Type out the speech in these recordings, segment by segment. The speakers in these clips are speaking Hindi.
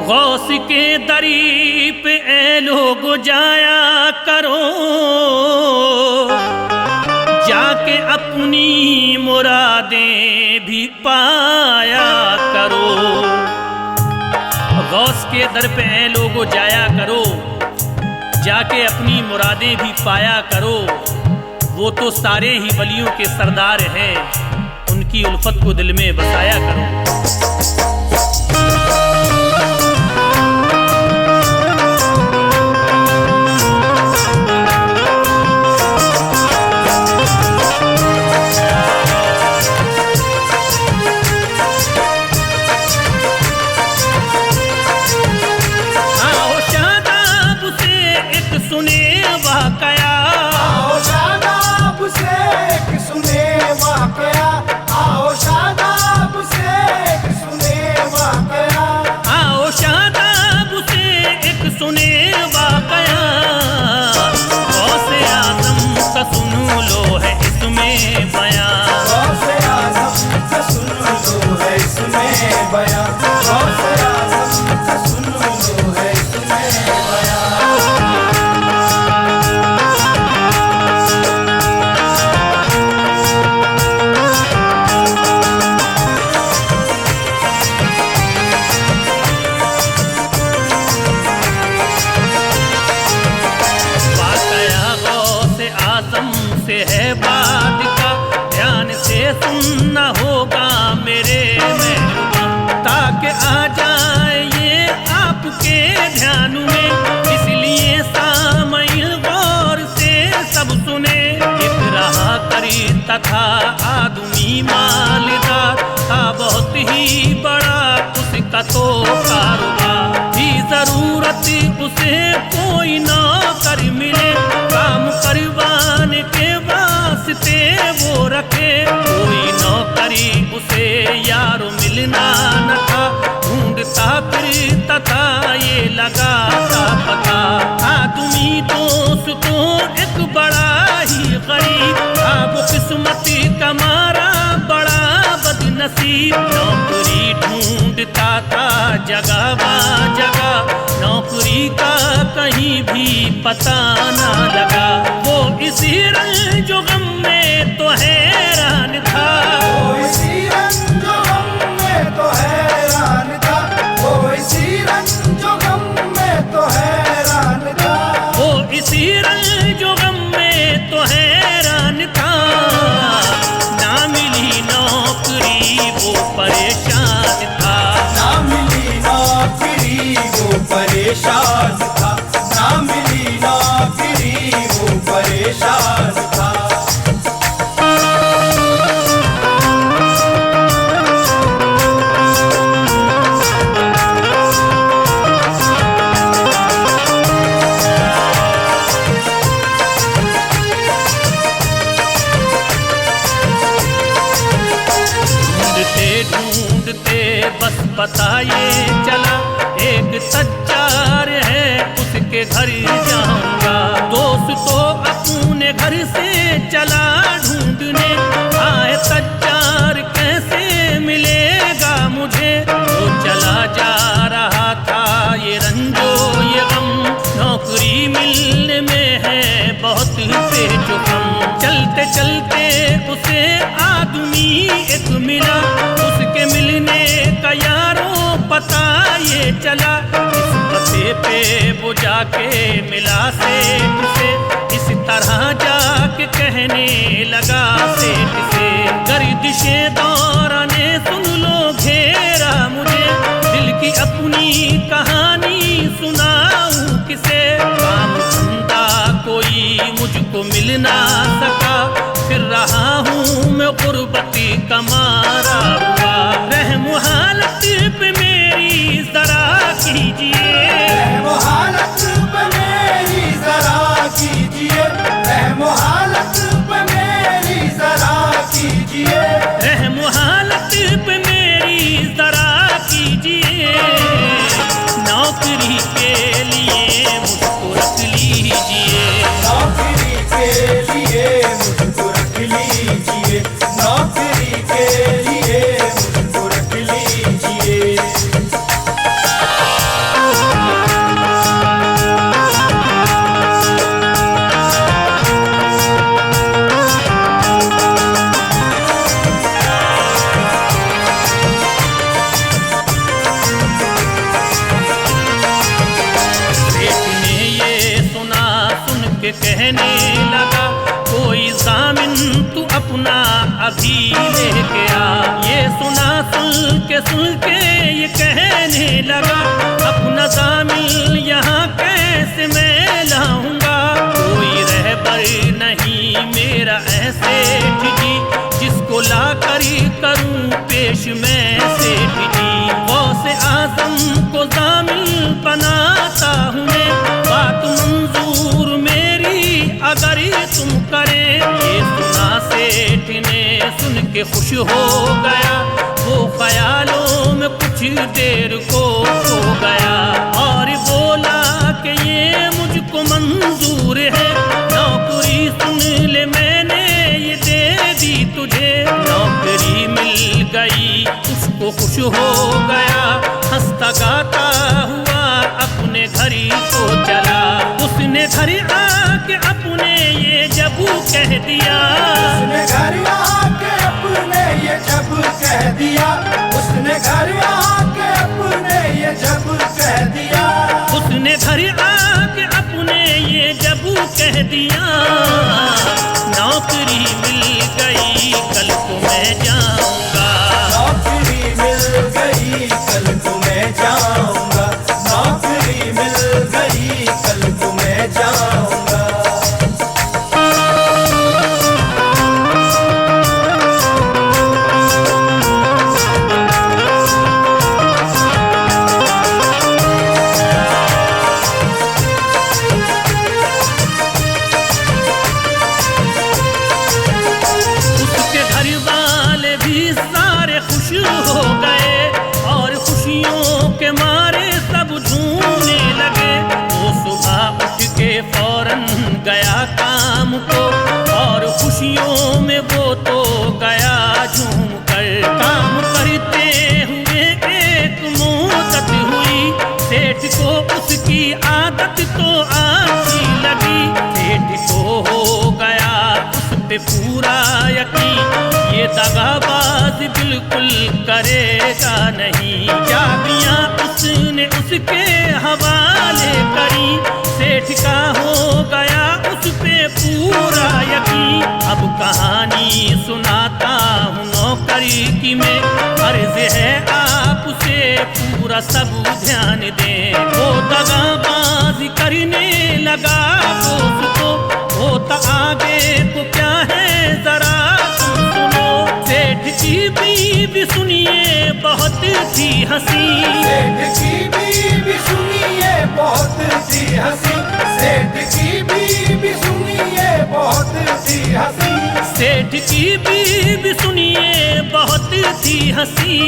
गौस के दरी पे ए लोग जाया करो, जाके अपनी मुरादें भी पाया करो। गौस के दर पे ए लोग जाया करो, जाके अपनी मुरादें भी पाया करो। वो तो सारे ही वलियों के सरदार हैं, उनकी उल्फत को दिल में बसाया करो। है बात का ध्यान से सुनना होगा मेरे मेहरबा, ताकि आ जाए ये आपके ध्यान में। इसलिए सामईं गौर से सब सुने। एक रहा करी तथा आदमी मालदार था, बहुत ही बड़ा उसका तो कारोबार भी। जरूरत उसे कोई नौकर मिले, काम करवाने के वास्ते वो रखे। कोई नौकरी उसे यारो मिलना न था, ढूंढता फिरता था ये लगाता पता। आदमी दोस्त तो एक बड़ा ही गरीब था, वो किस्मती का मारा बड़ा बदनसीब। नौकरी ढूंढता था जगह जगह, नौकरी का कहीं भी पता ना लगा। वो इसी रंजो गम में तो हैरान था, वो इसी रंजो गम में तो हैरान था, वो इसी रंजो गम में तो हैरान था, वो इसी रंजो गम में तो हैरान था। ना मिली नौकरी वो परेशान था, ना मिली नौकरी वो परेशान था, ना मिली नौकरी वो परेशान था। ढूंढते बस पता ये चला, एक सच्चार है उसके घर जाऊंगा। दोस्त तो अपने घर से चला ढूंढने, आए सच्चार कैसे मिलेगा मुझे। वो चला जा रहा था ये रंजो ये गम, नौकरी मिलने में है बहुत पेचकम। चलते चलते उसे आदमी एक मिला, उसके मिलने का यारों पता ये चला। इस पते पे वो जाके मिला सेठ से, इस तरह जाके कहने लगा सेठ से। गर्दिशे दौरा ने सुन लो घेरा मुझे, दिल की अपनी कहानी सुनाऊं किसे। काम धंधा कोई मुझको मिल ना सका, फिर रहा हूँ मैं गुर्बती का मारा हुआ। रहम हालत पे मेरी जरा कीजिए, रहम हालत पे मेरी जरा कीजिए, रहम हालत पे मेरी जरा कीजिए, रहम हालत पे मेरी जरा कीजिए। नौकरी के लिए मुझको रख लीजिए, नौकरी के लिए मुझको रख लीजिए, नौकरी के लिए मुझको रख लीजिए। बातें सुन के ये कहने लगा, अपना दामिल यहाँ कैसे मैं लाऊंगा। कोई रहबर नहीं मेरा ऐसे जी, जिसको ला करी करूं पेश मैं सेठ जी। गौसे आजम को दामिल बनाता हूँ मैं, बात मंजूर मेरी अगर तुम करे। ये सुना सेठ ने सुन के खुश हो गया, वो ख्यालों में कुछ देर को खो गया और बोला कि ये मुझको मंजूर है। नौकरी सुन ले मैंने ये दे दी तुझे। नौकरी मिल गई उसको खुश हो गया, हंसता गाता हुआ अपने घर को चला। उसने घर आके अपने ये जब कह दिया, उसने घर आके अपने ये जब कह दिया, उसने घर आके अपने ये जब कह दिया, उसने घर आके अपने ये जब कह दिया। नौकरी मिल गई कल को मैं जाऊंगा, नौकरी मिल गई कल को मैं जाऊंगा, नौकरी मिल गई कल को मैं जाऊंगा। हो गए और खुशियों के मारे सब झूमने लगे। वो सुबह उठ के फौरन गया काम को और खुशियों में वो तो गया झूम कर। काम करते हुए एक मुद्दत हुई, सेठ को उसकी आदत तो अच्छी लगी। सेठ को हो गया उस पे पूरा यकीन, ये दगाबाज बिल्कुल करेगा नहीं। चाबियां उसने उसके हवाले करी, सेठ का हो गया उस पे पूरा यकीन। अब कहानी सुनाता हूँ नौकरी की मैं, अर्ज है आपसे पूरा सब ध्यान दें। वो दगाबाजी करने लगा उसको, होता आगे को क्या है जरा सुनो। सेठ की बीवी सुनिए बहुत थी हंसी, सेठ की बीवी सुनिए बहुत थी हंसी, सेठ की बीवी सुनिए बहुत थी हंसी, सेठ की बीवी सुनिए बहुत थी हंसी।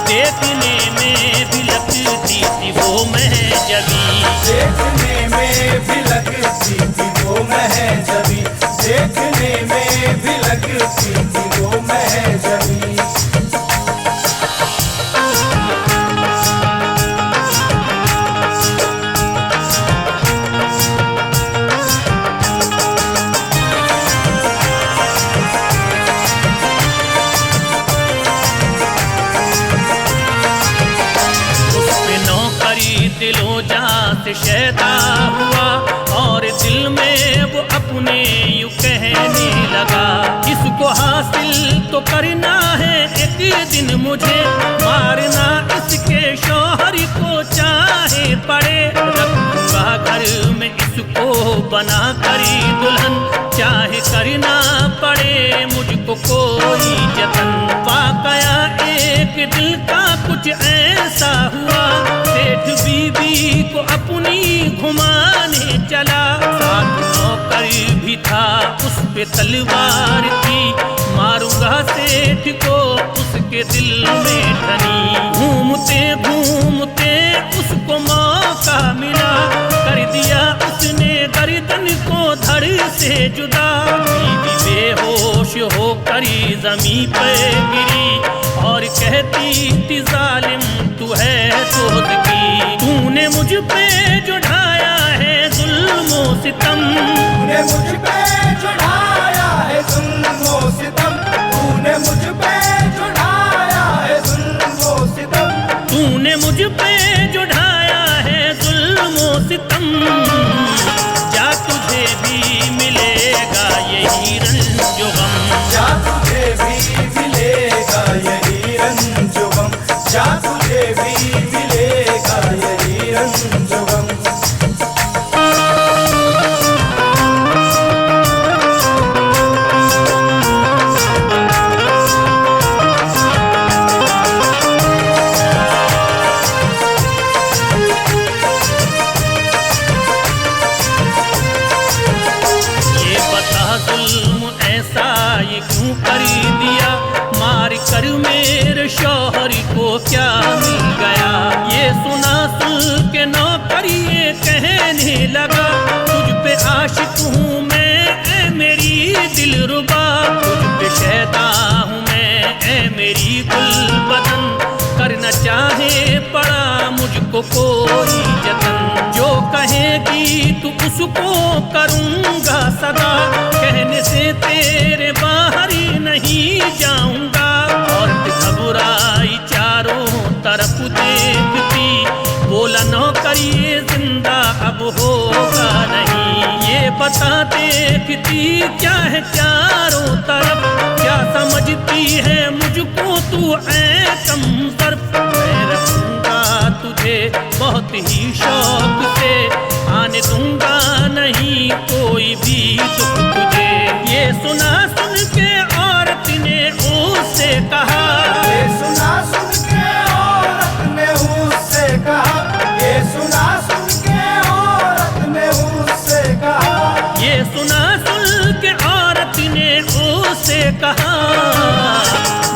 देखने में भी लगती थी वो महजबी, देखने में भी लगती थी वो महजबी, देखने में भी लगती थी वो महजबी। दिलो जान से शैदा हुआ और दिल में वो अपने यूं कहने लगा, इसको हासिल तो करना है एक दिन मुझे, मारना इसके शौहर को चाहे पड़े। रखूंगा घर में इसको बना करी दुल्हन, चाहे करना पड़े मुझको कोई जतन। वाकया एक दिल का कुछ ऐसा हुआ, सेठ बीबी को अपनी घुमाने चला। साथ नौकर भी था उस पे तलवार थी, मारूंगा सेठ को उसके दिल में धनी। घूमते घूमते उसको मौका मिला, कर दिया उसने गर्दन को धड़ से जुदा। बीवी बेहोश होकर ज़मीं पे गिरी और कहती थी जालिम तू है सोच की, तूने मुझ पे जो ढाया है जुल्म ओ सितम, तूने मुझ पे जो ढाया है जुल्म ओ सितम, तूने मुझ पे जो ढाया है जुल्म ओ सितम, तूने मुझ पे जो ढाया है जुल्म ओ सितम। जा तुझे भी मिलेगा यही रंज गम, जा तुझे भी मिलेगा यही रंज जौहरी को क्या मिल गया। ये सुना सुन के नौकर ये कहने लगा, तुझ पे आशिक हूँ मैं ऐ मेरी दिलरुबा, तुझ पे शैदा हूँ मैं ऐ मेरी गुलबदन, करना चाहे पड़ा मुझको कोई जतन, जो कहेगी तू उसको करूँगा सदा, कहने से तेरे बाहर ही नहीं जाऊँगा। और घबराई चारों तरफ देखती, बोला नौकर ये जिंदा अब होगा नहीं। ये बता देखती क्या है चारों तरफ, क्या समझती है मुझको तू ऐ कमतर, मैं रखूंगा तुझे बहुत ही शौक से, आने दूंगा नहीं कोई भी दुख तुझे। ये सुना सुन के औरत ने उससे कहा, ये सुना सुन के औरत ने उससे कहा, ये सुना सुन के औरत ने उससे कहा, ये सुना सुन के औरत ने उससे कहा,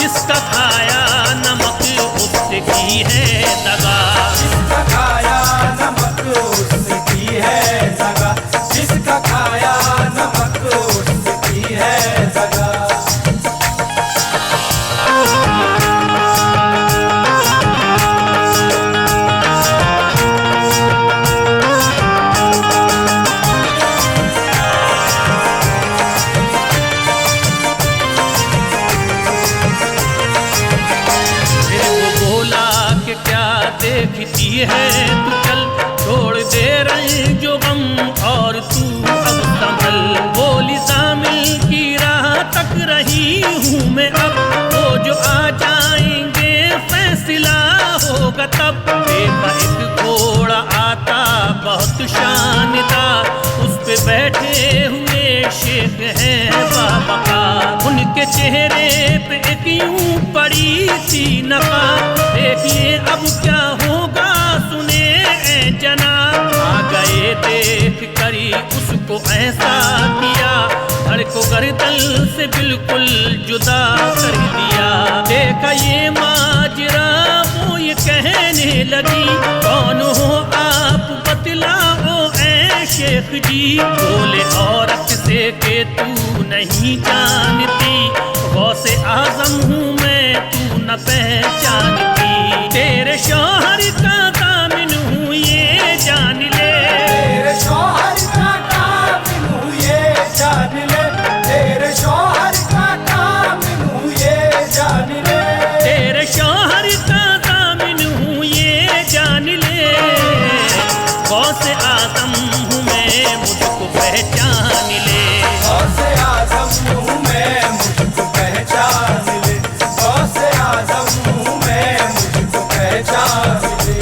जिसका खाया नमक उससे की है दगा, जिसका खाया नमक उससे की है दगा, जिसका खाया नमक उससे की है दगा। देखती है तू चल, छोड़ दे रही जो गम और तू अब संभल, बोली शामिल की राह तक रही हूँ मैं अब, वो जो आ जाएंगे फैसला होगा तब। देखा एक घोड़ा आता बहुत शानदार, उस पे बैठे हुए शेख हैं बाबा का, उनके चेहरे पे एक यूं पड़ी थी नकाब, देखिए अब क्या होगा सुने ऐ जनाब। आ गए देख करी उसको ऐसा किया, धड़ को गर्दन से बिल्कुल जुदा कर दिया। देखा ये माजरा वो ये कहने लगी, कौन हो आप बतलाओ ऐ शेख जी। बोले औरत से के तू नहीं जानती, गौसे आजम हूँ मैं तू न पहचानती, तेरे शौहर का दामिन हूँ ये जान ले, तेरे शौहर का दामिन हूँ ये जान ले, तेरे शौहर का दामिन हूँ ये जान ले, तेरे शौहर का दामिन हूँ ये जान ले, गौसे आजम हूँ मैं मुझको पहचान ले, गौसे आजम हूँ मैं मुझको पहचान ले, गौसे आजम हूँ मैं मुझको पहचान ले।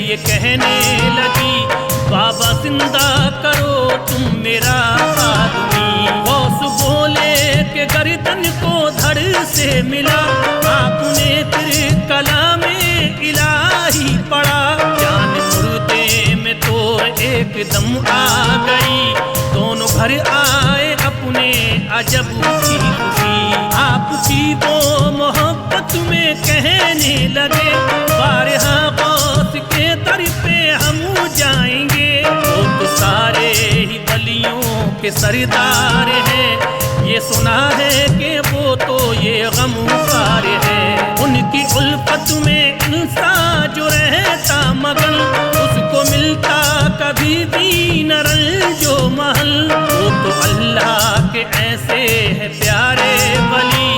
ये कहने लगी, बाबा जिंदा करो तुम मेरा आदमी। गौस बोले के गर्दन को धड़ से मिला, आपने फिर कलामे इलाही पढ़ा, जान मुर्दे में तो एकदम आ गई, दोनों घर आए अपने अजब की खुशी। आपकी वो मोहब्बत में कहने लगे, बारहा गौस के दर पे हम जाएंगे, वो तो सारे ही वलियों के सरदार हैं, ये सुना है कि वो तो ये गमखार है। उनकी उल्फत में इंसान जो रहता मगन, उसको मिलता कभी भी न रंजो महल, वो तो अल्लाह के ऐसे है प्यारे वली,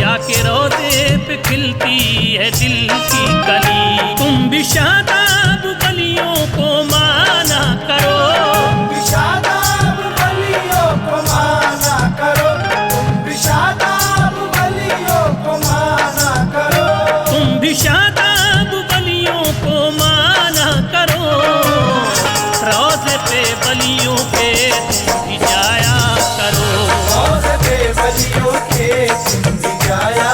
जाके रोज़े पे खिलती है दिल की कली। तुम भी शादाब वलियों को माना करो, तुम भी शादाब वलियों को माना करो, तुम भी शादाब वलियों को माना करो, तुम भी शादाब वलियों को माना करो, रोज़े पे वलियों पे तुम भी जाया करो। आया